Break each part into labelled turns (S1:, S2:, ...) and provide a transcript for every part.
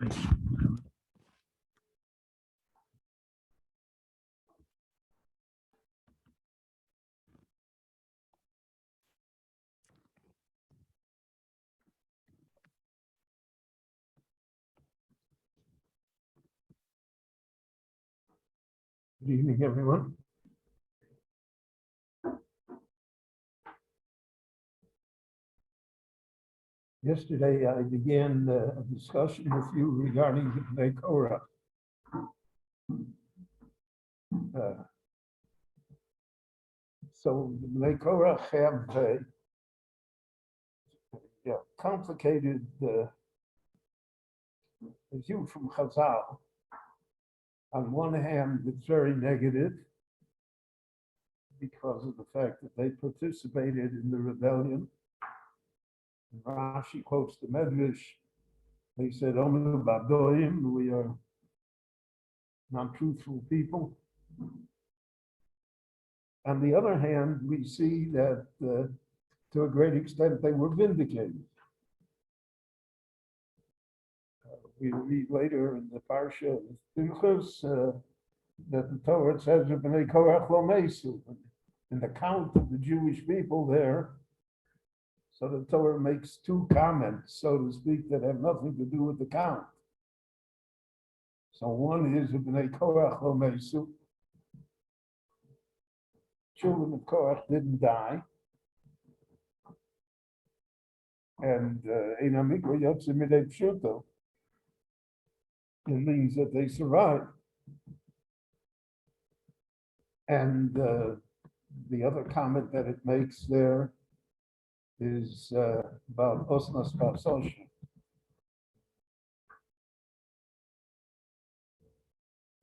S1: Good evening, everyone. Yesterday, I began a discussion with you regarding the Bnei Korach. So the Bnei Korach have a complicated view from Chazal. On one hand, it's very negative because of the fact that they participated in the rebellion. Rashi quotes the Medrash. They said, "Omnu badoim," we are non-truthful people. On the other hand, we see that to a great extent they were vindicated. We read later in the Parsha of Pinchas that the Torah says, "Bnei Korach lo mesu," in the count of the Jewish people there. So the Torah makes two comments, so to speak, that have nothing to do with the count. So one is Bnei Korach lo mesu. Children of Korach didn't die. And Einam Mikra Yotzei Midei Pshuto. It means that they survived. And the other comment that it makes there is about Osnas Pasosha.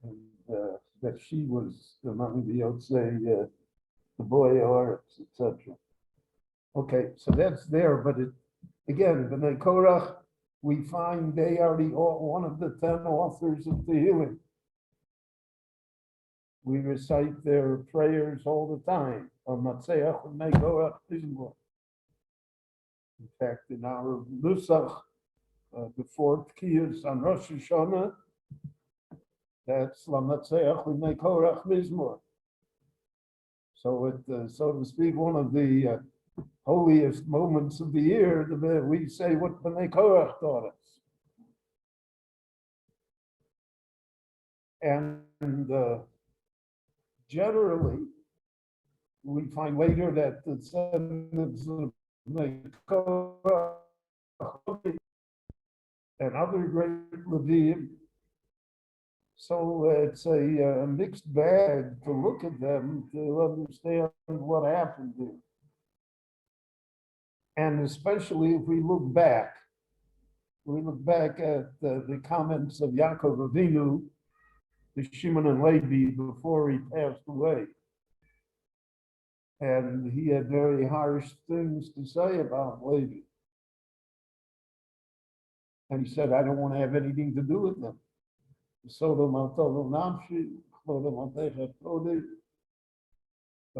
S1: And that she was among the Yotzei, the boy Oretz, etc. Okay, so that's there, but it again, Bnei Korach, we find they are one of the 10 authors of the healing. We recite their prayers all the time. In fact, in our Nusach, the fourth Kiyus on Rosh Hashanah, that's Lamatzeach Bnei Korach Mizmor. So it, so to speak, one of the holiest moments of the year, we say what Bnei Korach taught us. And generally, we find later that the descendants of Bnei Korach and other great Leviim, so it's a mixed bag to look at them to understand what happened there. And especially if we look back at the comments of Yaakov Avinu to Shimon and Levi before he passed away. And he had very harsh things to say about Levi. And he said, "I don't want to have anything to do with them.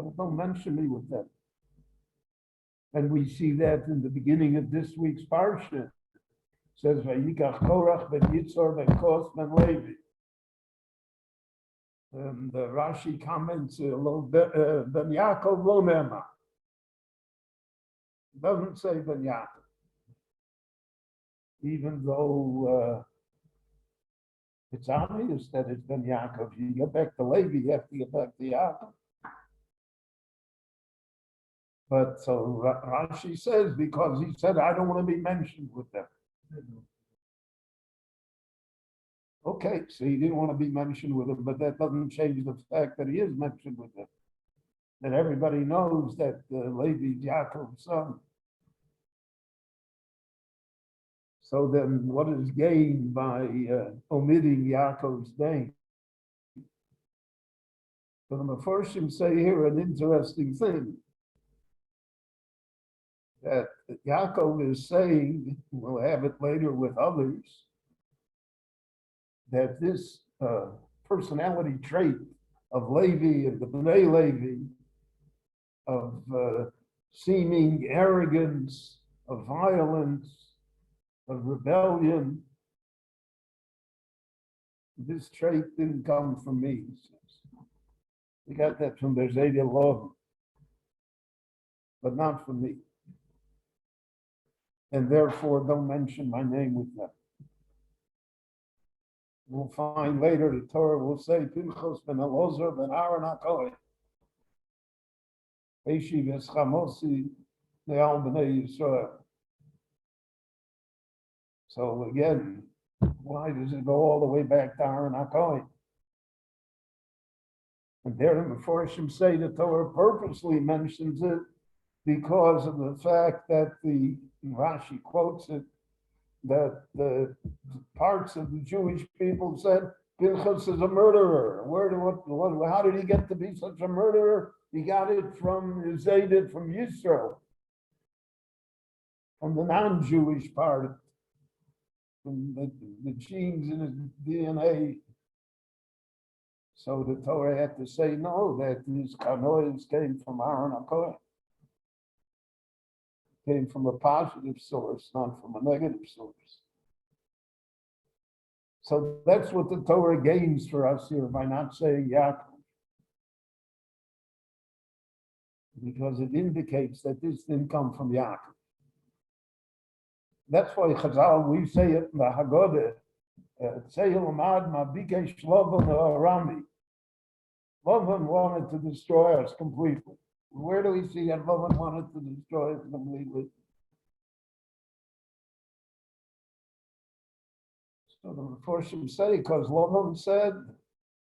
S1: Don't mention me with them." And we see that in the beginning of this week's Parsha. It says, "Vayikach Korach ben Yitzhar ben Kos ben Levi." And Rashi comments, "Ben Yaakov lo nema." Doesn't say Ben Yaakov, even though it's obvious that it's Ben Yaakov. You get back to Levi, you have to get back to Yaakov. But so Rashi says, because he said, "I don't want to be mentioned with them." Okay, so he didn't want to be mentioned with them, but that doesn't change the fact that he is mentioned with them. And everybody knows that Levi is Yaakov's son. So then what is gained by omitting Yaakov's name? So the Mefarshim say here an interesting thing, that Yaakov is saying, we'll have it later with others, that this personality trait of Levi and the Bnei Levi, of seeming arrogance, of violence, of rebellion, this trait didn't come from me, he says. We got that from the Zayda Lov, but not from me. And therefore, don't mention my name with them. We'll find later the Torah will say, Pinchas ben Elazar ben Aaron HaKohen, Eishi v'eschamosi le'al b'nei Yisrael. So again, why does it go all the way back to Aaron HaKohen? And there the Meforshim say the Torah purposely mentions it because of the fact that the Rashi quotes it, that the parts of the Jewish people said Pinchas is a murderer. How did he get to be such a murderer? He got it from Zaydet, from Yisrael, from the non-Jewish part, from the genes in his DNA. So the Torah had to say no, that his kanois came from Aaron HaKohen. Came from a positive source, not from a negative source. So that's what the Torah gains for us here by not saying Yaakov. Because it indicates that this didn't come from Yaakov. That's why Chazal, we say it in the Haggadah, Lavan wanted to destroy us completely. Where do we see that Lavan wanted to destroy us completely? So the Meforshim say, because Lavan said,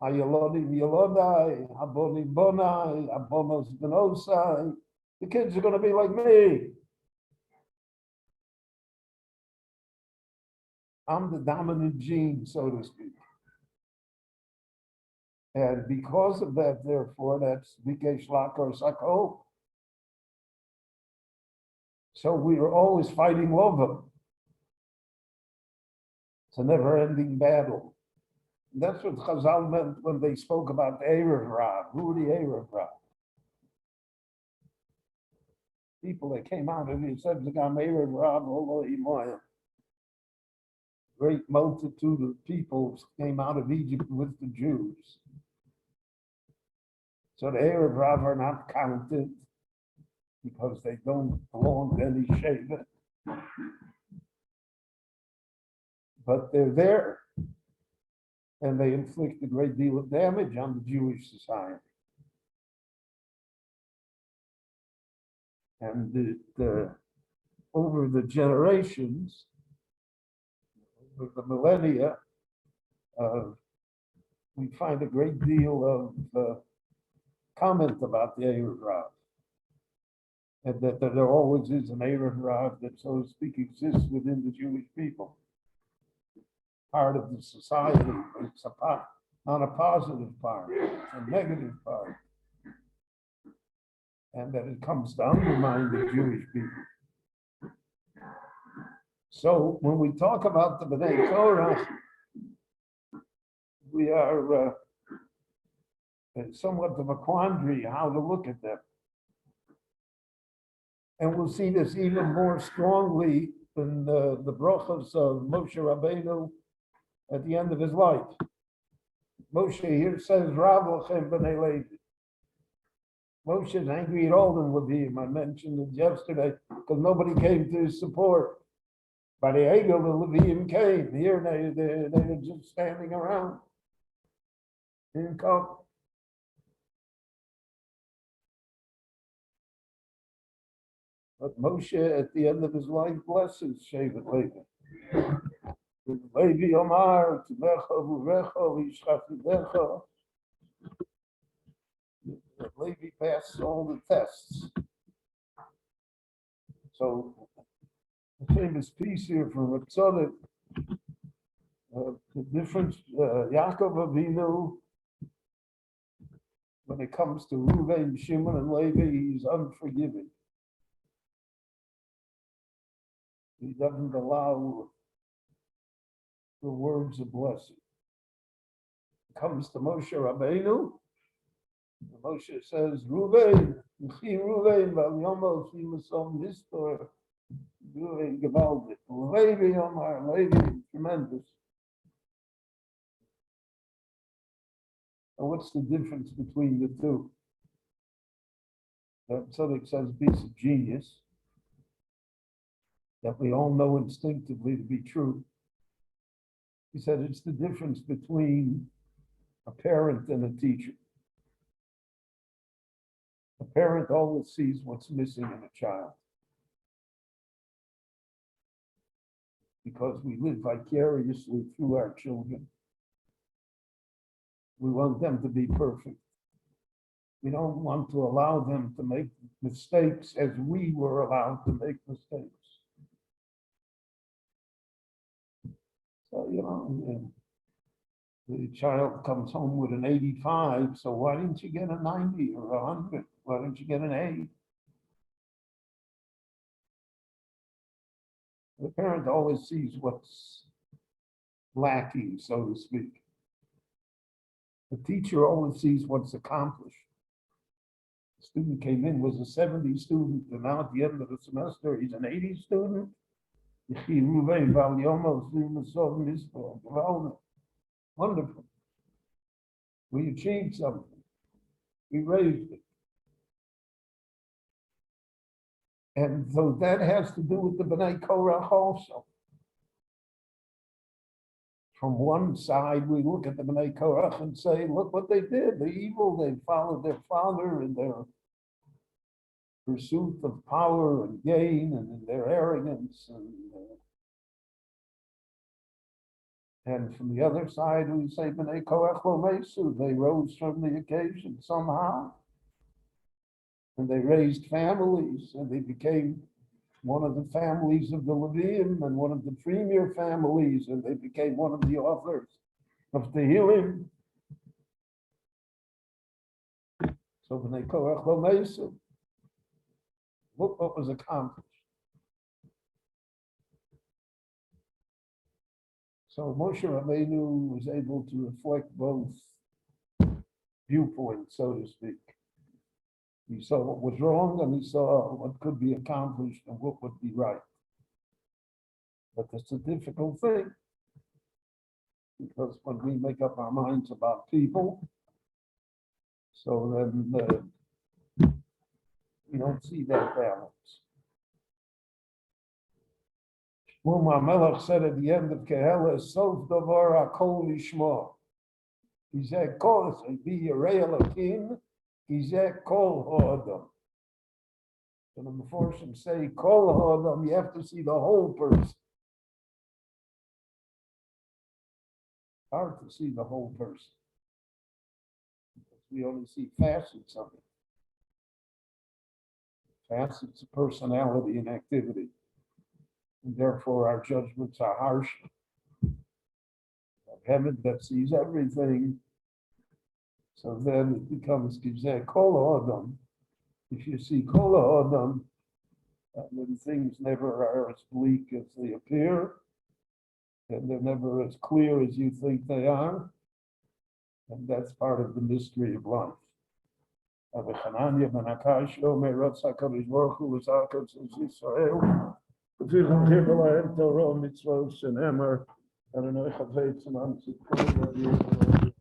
S1: Ayalodim Yalodai, Abonim Bonai, Abonos Benosai, the kids are going to be like me. I'm the dominant gene, so to speak. And because of that, therefore, that's Bikesh Lakor Sakol. So we are always fighting Lova. It's a never-ending battle. And that's what Chazal meant when they spoke about the Erev Rav. Who were the Erev Rav? People that came out of the Sebzagam Erev Rav, although Imoyah. Great multitude of people came out of Egypt with the Jews. So the Erev Rav are not counted because they don't belong to any Shevet. But they're there, and they inflict a great deal of damage on the Jewish society. And over the generations, over the millennia, we find a great deal of comment about the Erev Rav, and that there always is an Erev Rav that, so to speak, exists within the Jewish people. Part of the society, it's not a positive part, it's a negative part. And that it comes to undermine the Jewish people. So when we talk about the Bnei Torah, we are somewhat of a quandary how to look at them. And we'll see this even more strongly in the brachos of Moshe Rabbeinu at the end of his life. Moshe here says, Rav Lachem b'nei Levi. Moshe is angry at all in Levim. I mentioned it yesterday because nobody came to his support. By the Egel, the Levim came. Here they were just standing around. Didn't come. But Moshe, at the end of his life, blesses Shevet Levi. Levi Omar, Timecha Vurecha, Vishchafidecha. Levi passed all the tests. So, the famous piece here from Reb Tzadok, the difference, Yaakov Avinu, when it comes to Reuven, Shimon, and Levi, he's unforgiving. He doesn't allow the words of blessing. It comes to Moshe Rabbeinu. Moshe says, Reuven, Reuven, Val Yomo, Shimasom, Nistor, Reuven, Gevaldik, Levi, Omar, Levi, tremendous. And what's the difference between the two? Tzaddik says piece of genius that we all know instinctively to be true. He said it's the difference between a parent and a teacher. A parent always sees what's missing in a child, because we live vicariously through our children. We want them to be perfect. We don't want to allow them to make mistakes as we were allowed to make mistakes. So, the child comes home with an 85, so why didn't you get a 90 or 100? Why didn't you get an 8? The parent always sees what's lacking, so to speak. The teacher always sees what's accomplished. The student came in, was a 70 student, and now at the end of the semester, he's an 80 student. Wonderful. We achieved something. We raised it. And so that has to do with the B'nai Korach also. From one side, we look at the B'nai Korach and say, look what they did. The evil, they followed their father in their pursuit of power and gain and in their arrogance. And from the other side, we say, B'nai Korach lo mesu, they rose from the occasion somehow. And they raised families, and they became one of the families of the Levium and one of the premier families, and they became one of the authors of Tehillim. So B'nai Korach lo mesu. Look what was accomplished. So Moshe Rabbeinu was able to reflect both viewpoints, so to speak. He saw what was wrong and he saw what could be accomplished and what would be right. But it's a difficult thing, because when we make up our minds about people, so then we don't see that balance. Shmuel Melech said at the end of Kehela, Sof Davar Hakol Lishma. He said, Kol, be Yirei Elokim, Gizeh Kol Ha'adam. So the Meforshim say, Kol Ha'adam, you have to see the whole person. Hard to see the whole person, because we only see facets of it. Facets of personality and activity. And therefore our judgments are harsh. Heaven that sees everything. So then it becomes Gizeh Kol Ha'adam. If you see Kol Ha'adam, then things never are as bleak as they appear, and they're never as clear as you think they are. And that's part of the mystery of life. Rabbi Hananya ben Akash Omer Ratz HaKadosh Baruch Hu L'Zakar Yisrael V'Tichon Chibur Lahem Torah Mitzvot Shenemar Adonai Chavei Tzemam Tzidkol